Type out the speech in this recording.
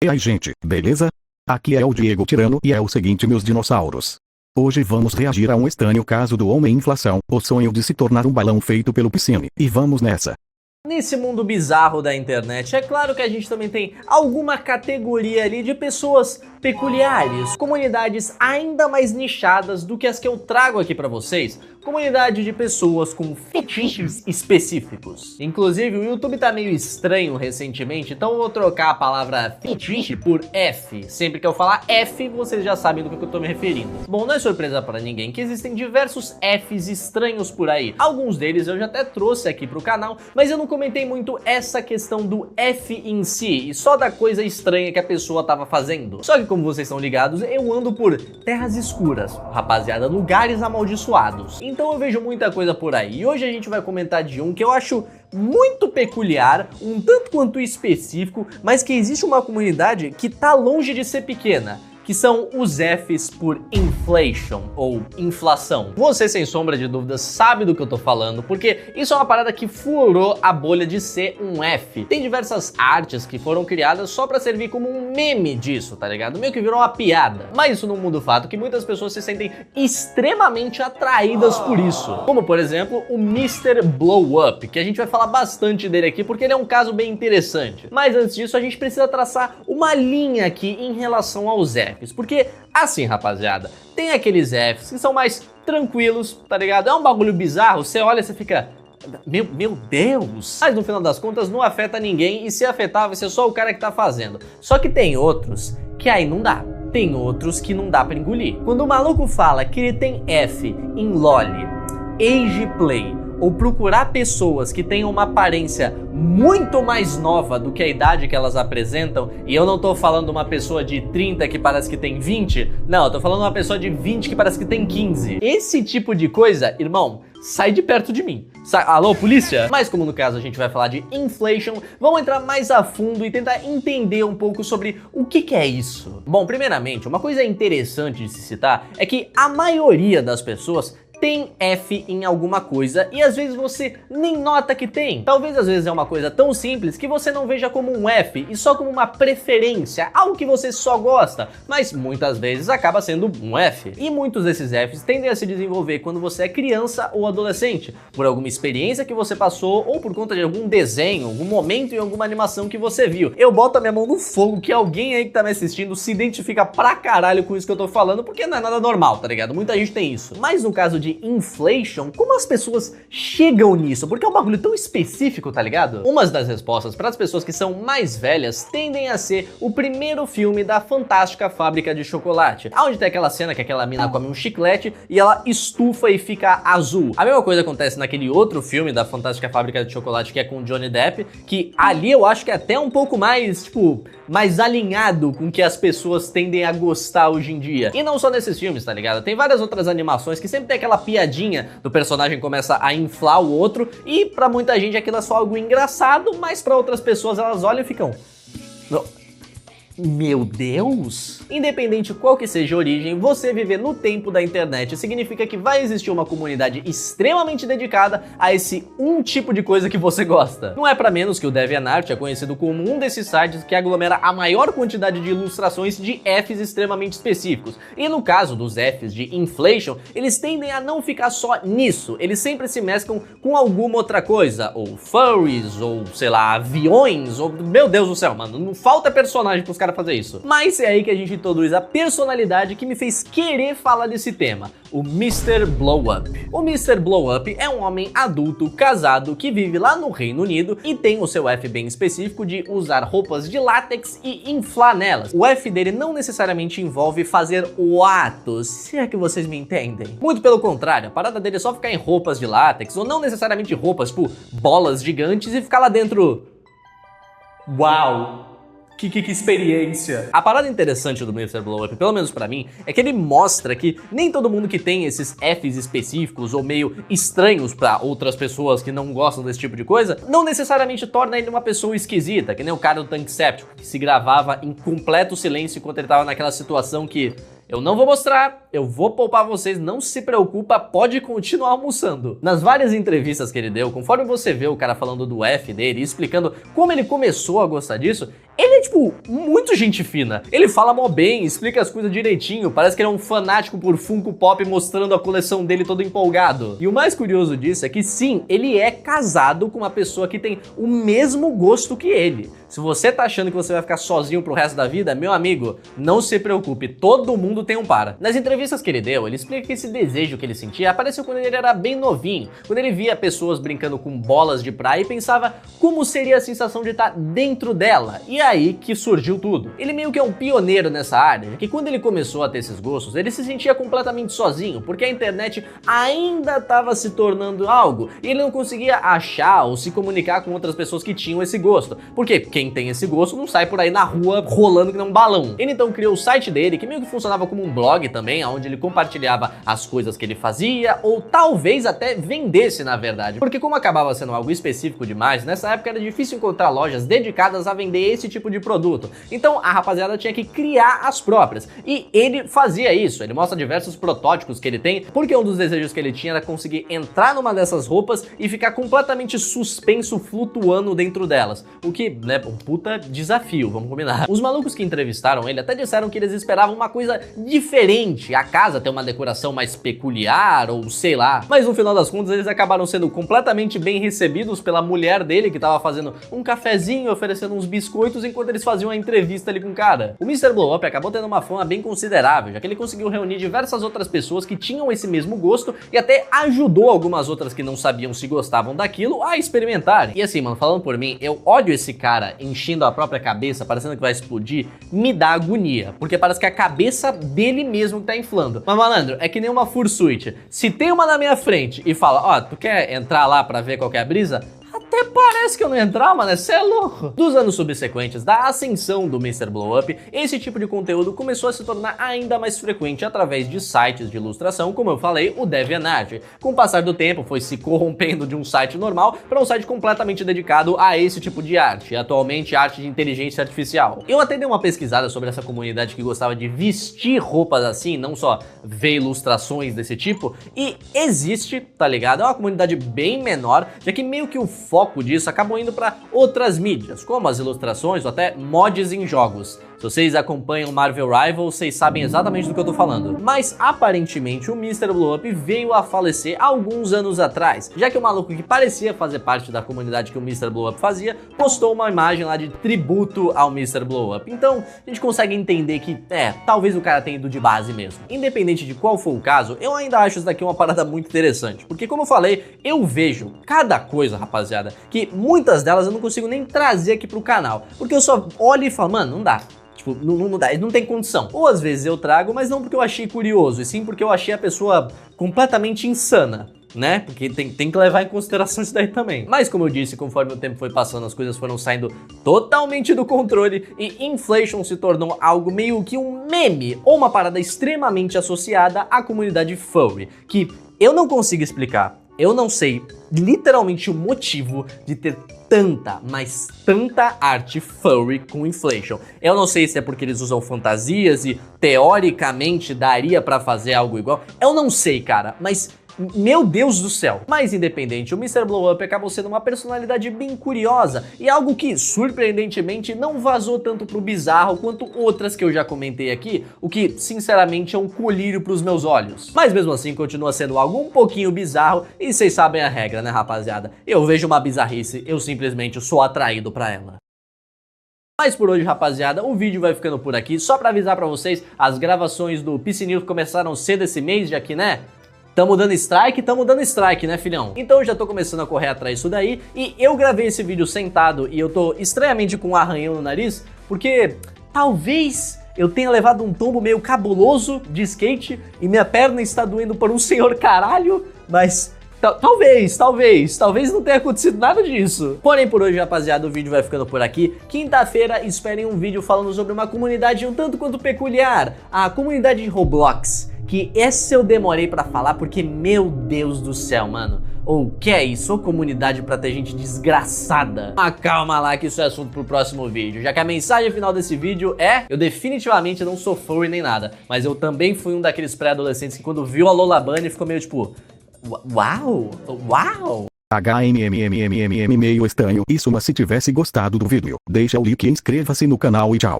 E aí gente, beleza? Aqui é o Diego Tirano e é o seguinte meus dinossauros. Hoje vamos reagir a um estranho caso do homem inflação, o sonho de se tornar um balão feito pelo Piscine. E vamos nessa. Nesse mundo bizarro da internet, é claro que a gente também tem alguma categoria ali de pessoas peculiares, comunidades ainda mais nichadas do que as que eu trago aqui pra vocês, comunidade de pessoas com fetiches específicos. Inclusive, o YouTube tá meio estranho recentemente, então eu vou trocar a palavra fetiche por F. Sempre que eu falar F, vocês já sabem do que eu tô me referindo. Bom, não é surpresa pra ninguém que existem diversos Fs estranhos por aí. Alguns deles eu já até trouxe aqui pro canal, mas eu não comentei muito essa questão do F em si, e só da coisa estranha que a pessoa tava fazendo. Só que como vocês estão ligados, eu ando por terras escuras, rapaziada, lugares amaldiçoados. Então eu vejo muita coisa por aí. E hoje a gente vai comentar de um que eu acho muito peculiar, um tanto quanto específico, mas que existe uma comunidade que tá longe de ser pequena, que são os Fs por inflation, ou inflação. Você, sem sombra de dúvidas, sabe do que eu tô falando, porque isso é uma parada que furou a bolha de ser um F. Tem diversas artes que foram criadas só pra servir como um meme disso, tá ligado? Meio que virou uma piada. Mas isso não muda o fato que muitas pessoas se sentem extremamente atraídas por isso. Como, por exemplo, o Mr. Blow Up, que a gente vai falar bastante dele aqui, porque ele é um caso bem interessante. Mas antes disso, a gente precisa traçar uma linha aqui em relação aos Fs. Porque, assim, rapaziada, tem aqueles Fs que são mais tranquilos, tá ligado? É um bagulho bizarro, você olha e você fica... Meu Deus! Mas no final das contas não afeta ninguém e se afetar vai ser só o cara que tá fazendo. Só que tem outros que aí não dá. Tem outros que não dá pra engolir. Quando o maluco fala que ele tem F em LOL, Age Play, ou procurar pessoas que tenham uma aparência muito mais nova do que a idade que elas apresentam, e eu não tô falando uma pessoa de 30 que parece que tem 20, não, eu tô falando uma pessoa de 20 que parece que tem 15. Esse tipo de coisa, irmão, sai de perto de mim. Alô, polícia? Mas como no caso a gente vai falar de inflation, vamos entrar mais a fundo e tentar entender um pouco sobre o que é isso. Bom, primeiramente, uma coisa interessante de se citar é que a maioria das pessoas tem F em alguma coisa e às vezes você nem nota que tem. Talvez às vezes é uma coisa tão simples que você não veja como um F e só como uma preferência, algo que você só gosta, mas muitas vezes acaba sendo um F. E muitos desses Fs tendem a se desenvolver quando você é criança ou adolescente, por alguma experiência que você passou ou por conta de algum desenho, algum momento em alguma animação que você viu. Eu boto a minha mão no fogo que alguém aí que tá me assistindo se identifica pra caralho com isso que eu tô falando, porque não é nada normal, tá ligado? Muita gente tem isso. Mas no caso de inflation, como as pessoas chegam nisso? Porque é um bagulho tão específico, tá ligado? Uma das respostas para as pessoas que são mais velhas tendem a ser o primeiro filme da Fantástica Fábrica de Chocolate, onde tem aquela cena que aquela mina come um chiclete e ela estufa e fica azul. A mesma coisa acontece naquele outro filme da Fantástica Fábrica de Chocolate que é com o Johnny Depp, que ali eu acho que é até um pouco mais, tipo, mais alinhado com o que as pessoas tendem a gostar hoje em dia. E não só nesses filmes, tá ligado? Tem várias outras animações que sempre tem aquela piadinha do personagem começa a inflar o outro e pra muita gente aquilo é só algo engraçado, mas pra outras pessoas elas olham e ficam... Meu Deus! Independente qual que seja a origem, você viver no tempo da internet significa que vai existir uma comunidade extremamente dedicada a esse um tipo de coisa que você gosta. Não é pra menos que o DeviantArt é conhecido como um desses sites que aglomera a maior quantidade de ilustrações de Fs extremamente específicos. E no caso dos Fs de inflation, eles tendem a não ficar só nisso, eles sempre se mesclam com alguma outra coisa, ou furries, ou sei lá, aviões, ou meu Deus do céu, mano, não falta personagem pros caras fazer isso. Mas é aí que a gente introduz a personalidade que me fez querer falar desse tema, o Mr. Blow Up. O Mr. Blow Up é um homem adulto, casado, que vive lá no Reino Unido e tem o seu F bem específico de usar roupas de látex e inflar nelas. O F dele não necessariamente envolve fazer o ato, se é que vocês me entendem. Muito pelo contrário, a parada dele é só ficar em roupas de látex, ou não necessariamente roupas, tipo bolas gigantes e ficar lá dentro... Uau! Que experiência. A parada interessante do Mr. Blow Up, pelo menos pra mim, é que ele mostra que nem todo mundo que tem esses Fs específicos ou meio estranhos pra outras pessoas que não gostam desse tipo de coisa, não necessariamente torna ele uma pessoa esquisita, que nem o cara do Tank Séptico, que se gravava em completo silêncio enquanto ele tava naquela situação que eu não vou mostrar, eu vou poupar vocês, não se preocupa, pode continuar almoçando. Nas várias entrevistas que ele deu, conforme você vê o cara falando do F dele e explicando como ele começou a gostar disso, ele é, tipo, muito gente fina. Ele fala mó bem, explica as coisas direitinho, parece que ele é um fanático por Funko Pop mostrando a coleção dele todo empolgado. E o mais curioso disso é que sim, ele é casado com uma pessoa que tem o mesmo gosto que ele. Se você tá achando que você vai ficar sozinho pro resto da vida, meu amigo, não se preocupe, todo mundo tem um par. Nas entrevistas que ele deu, ele explica que esse desejo que ele sentia apareceu quando ele era bem novinho, quando ele via pessoas brincando com bolas de praia e pensava como seria a sensação de estar dentro dela. E é aí que surgiu tudo. Ele meio que é um pioneiro nessa área, que quando ele começou a ter esses gostos, ele se sentia completamente sozinho, porque a internet ainda estava se tornando algo, e ele não conseguia achar ou se comunicar com outras pessoas que tinham esse gosto, porque quem tem esse gosto não sai por aí na rua rolando que nem um balão. Ele então criou o site dele, que meio que funcionava como um blog também, onde ele compartilhava as coisas que ele fazia, ou talvez até vendesse na verdade, porque como acabava sendo algo específico demais, nessa época era difícil encontrar lojas dedicadas a vender esse tipo de produto. Então a rapaziada tinha que criar as próprias, e ele fazia isso. Ele mostra diversos protótipos que ele tem, porque um dos desejos que ele tinha era conseguir entrar numa dessas roupas e ficar completamente suspenso, flutuando dentro delas, o que, né, um puta desafio, vamos combinar. Os malucos que entrevistaram ele até disseram que eles esperavam uma coisa diferente, a casa ter uma decoração mais peculiar, ou sei lá, mas no final das contas eles acabaram sendo completamente bem recebidos pela mulher dele, que tava fazendo um cafezinho, oferecendo uns biscoitos enquanto eles faziam a entrevista ali com o cara. O Mr. Blow Up acabou tendo uma fama bem considerável, já que ele conseguiu reunir diversas outras pessoas que tinham esse mesmo gosto e até ajudou algumas outras que não sabiam se gostavam daquilo a experimentarem. E assim, mano, falando por mim, eu ódio esse cara enchendo a própria cabeça, parecendo que vai explodir, me dá agonia, porque parece que é a cabeça dele mesmo que tá inflando. Mas malandro, é que nem uma fursuit. Se tem uma na minha frente e fala, ó, tu quer entrar lá pra ver qual que é a brisa? Até parece que eu não ia entrar, mano, cê é louco. Dos anos subsequentes da ascensão do Mr. Blow Up, esse tipo de conteúdo começou a se tornar ainda mais frequente através de sites de ilustração, como eu falei, o DeviantArt. Com o passar do tempo, foi se corrompendo de um site normal para um site completamente dedicado a esse tipo de arte, atualmente arte de inteligência artificial. Eu até dei uma pesquisada sobre essa comunidade que gostava de vestir roupas assim, não só ver ilustrações desse tipo, e existe, tá ligado? É uma comunidade bem menor, já que meio que o foco disso acabou indo para outras mídias, como as ilustrações ou até mods em jogos. Se vocês acompanham Marvel Rivals, vocês sabem exatamente do que eu tô falando. Mas aparentemente o Mr. Blow Up veio a falecer alguns anos atrás, já que o maluco que parecia fazer parte da comunidade que o Mr. Blow Up fazia, postou uma imagem lá de tributo ao Mr. Blow Up. Então a gente consegue entender que, talvez o cara tenha ido de base mesmo. Independente de qual for o caso, eu ainda acho isso daqui uma parada muito interessante, porque como eu falei, eu vejo cada coisa, rapaziada, que muitas delas eu não consigo nem trazer aqui pro canal, porque eu só olho e falo, mano, não dá. Tipo, não dá, não tem condição. Ou às vezes eu trago, mas não porque eu achei curioso, e sim porque eu achei a pessoa completamente insana, né? Porque tem que levar em consideração isso daí também. Mas como eu disse, conforme o tempo foi passando, as coisas foram saindo totalmente do controle e Inflation se tornou algo meio que um meme, ou uma parada extremamente associada à comunidade furry, que eu não consigo explicar. Eu não sei literalmente o motivo de ter tanta, mas tanta arte furry com Inflation. Eu não sei se é porque eles usam fantasias e teoricamente daria pra fazer algo igual. Eu não sei, cara, mas meu Deus do céu. Mas independente, o Mr. Blow Up acabou sendo uma personalidade bem curiosa e algo que, surpreendentemente, não vazou tanto pro bizarro quanto outras que eu já comentei aqui, o que, sinceramente, é um colírio pros meus olhos. Mas mesmo assim, continua sendo algo um pouquinho bizarro e vocês sabem a regra, né, rapaziada? Eu vejo uma bizarrice, eu simplesmente sou atraído pra ela. Mas por hoje, rapaziada, o vídeo vai ficando por aqui. Só pra avisar pra vocês, as gravações do PC News começaram cedo esse mês, já que, né, tamo dando strike, né, filhão? Então eu já tô começando a correr atrás disso daí, e eu gravei esse vídeo sentado e eu tô estranhamente com um arranhão no nariz, porque talvez eu tenha levado um tombo meio cabuloso de skate e minha perna está doendo por um senhor caralho, mas talvez não tenha acontecido nada disso. Porém, por hoje, rapaziada, o vídeo vai ficando por aqui. Quinta-feira, esperem um vídeo falando sobre uma comunidade um tanto quanto peculiar, a comunidade de Roblox, que esse eu demorei pra falar porque, meu Deus do céu, mano. Ou que é isso? Ô comunidade pra ter gente desgraçada. Mas calma lá que isso é assunto pro próximo vídeo. Já que a mensagem final desse vídeo é: eu definitivamente não sou furry nem nada, mas eu também fui um daqueles pré-adolescentes que quando viu a Lola Bunny ficou meio tipo, uau, uau. HMMMMMM meio estranho isso, mas se tivesse gostado do vídeo, deixa o like e inscreva-se no canal e tchau.